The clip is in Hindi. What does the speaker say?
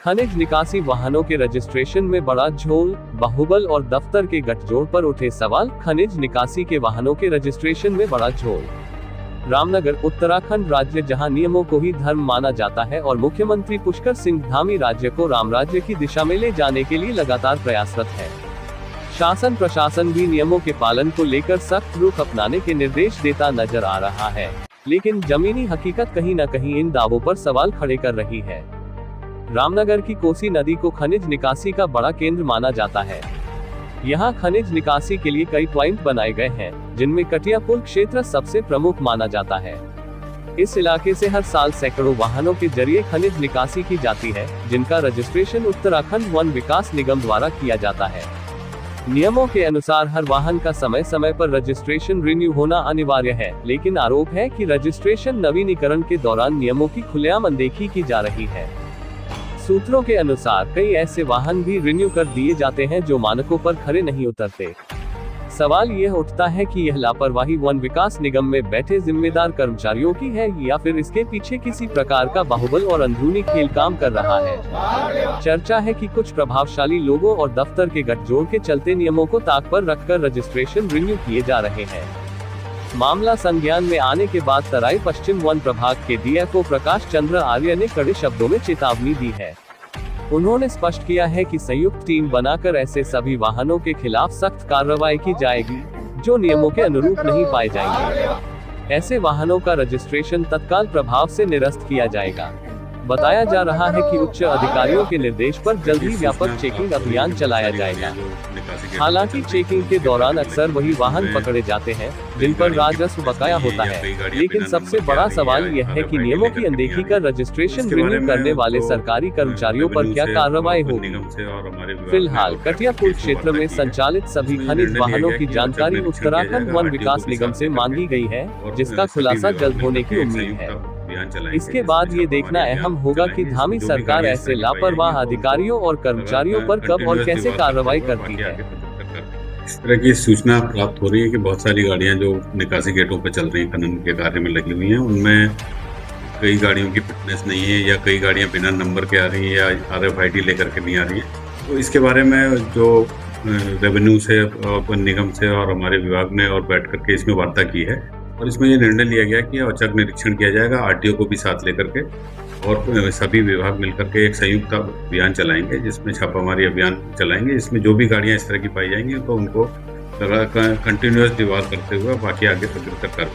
खनिज निकासी वाहनों के रजिस्ट्रेशन में बड़ा झोल, बाहुबल और दफ्तर के गठजोड़ पर उठे सवाल। खनिज निकासी के वाहनों के रजिस्ट्रेशन में बड़ा झोल। रामनगर, उत्तराखंड राज्य जहां नियमों को ही धर्म माना जाता है और मुख्यमंत्री पुष्कर सिंह धामी राज्य को राम राज्य की दिशा में ले जाने के लिए लगातार प्रयासरत है। शासन प्रशासन भी नियमों के पालन को लेकर सख्त रुख अपनाने के निर्देश देता नजर आ रहा है, लेकिन जमीनी हकीकत कहीं न कहीं इन दावों पर सवाल खड़े कर रही है। रामनगर की कोसी नदी को खनिज निकासी का बड़ा केंद्र माना जाता है। यहाँ खनिज निकासी के लिए कई पॉइंट बनाए गए हैं, जिनमें कटिया पुल क्षेत्र सबसे प्रमुख माना जाता है। इस इलाके से हर साल सैकड़ों वाहनों के जरिए खनिज निकासी की जाती है, जिनका रजिस्ट्रेशन उत्तराखंड वन विकास निगम द्वारा किया जाता है। नियमों के अनुसार हर वाहन का समय समय पर रजिस्ट्रेशन रिन्यू होना अनिवार्य है, लेकिन आरोप है कि रजिस्ट्रेशन नवीनीकरण के दौरान नियमों की खुलेआम अनदेखी की जा रही है। सूत्रों के अनुसार कई ऐसे वाहन भी रिन्यू कर दिए जाते हैं जो मानकों पर खरे नहीं उतरते। सवाल यह उठता है कि यह लापरवाही वन विकास निगम में बैठे जिम्मेदार कर्मचारियों की है या फिर इसके पीछे किसी प्रकार का बाहुबल और अंदरूनी खेल काम कर रहा है। चर्चा है कि कुछ प्रभावशाली लोगों और दफ्तर के गठजोड़ के चलते नियमों को ताक पर रखकर रजिस्ट्रेशन रिन्यू किए जा रहे हैं। मामला संज्ञान में आने के बाद तराई पश्चिम वन प्रभाग के डीएफओ प्रकाश चंद्र आर्य ने कड़े शब्दों में चेतावनी दी है। उन्होंने स्पष्ट किया है कि संयुक्त टीम बनाकर ऐसे सभी वाहनों के खिलाफ सख्त कार्रवाई की जाएगी जो नियमों के अनुरूप नहीं पाए जाएंगे। ऐसे वाहनों का रजिस्ट्रेशन तत्काल प्रभाव से निरस्त किया जाएगा। बताया जा रहा है कि उच्च अधिकारियों के निर्देश पर जल्द ही व्यापक चेकिंग अभियान चलाया जाएगा। हालांकि चेकिंग के दौरान अक्सर वही वाहन पकड़े जाते हैं जिन पर राजस्व बकाया होता है, लेकिन सबसे बड़ा सवाल यह है कि नियमों की अनदेखी कर रजिस्ट्रेशन रिन्यू करने वाले सरकारी कर्मचारियों पर क्या कार्रवाई होगी। फिलहाल कटिया पुल क्षेत्र में संचालित सभी खनिज वाहनों की जानकारी उत्तराखंड वन विकास निगम से मांगी गई है, जिसका खुलासा जल्द होने की उम्मीद है। इसके बाद ये देखना अहम होगा कि धामी सरकार ऐसे लापरवाह अधिकारियों और कर्मचारियों पर कब और कैसे कार्रवाई करती है। इस तरह की सूचना प्राप्त हो रही है कि बहुत सारी गाड़ियां जो निकासी गेटों पर चल रही हैं, खनन के कार्य में लगी हुई हैं, उनमें कई गाड़ियों की फिटनेस नहीं है या कई गाड़ियां बिना नंबर के आ रही हैं या RFID लेकर के नहीं आ रही है। तो इसके बारे में जो रेवेन्यू से और निगम से और हमारे विभाग ने और बैठ करके इसमें वार्ता की है और इसमें ये निर्णय लिया गया कि औचक निरीक्षण किया जाएगा, RTO को भी साथ लेकर के, और सभी विभाग मिलकर के एक संयुक्त अभियान चलाएंगे जिसमें छापामारी अभियान चलाएंगे। इसमें जो भी गाड़ियां इस तरह की पाई जाएंगी तो उनको कंटिन्यूअस डिवार करते हुए बाकी आगे अग्रसर करते हैं।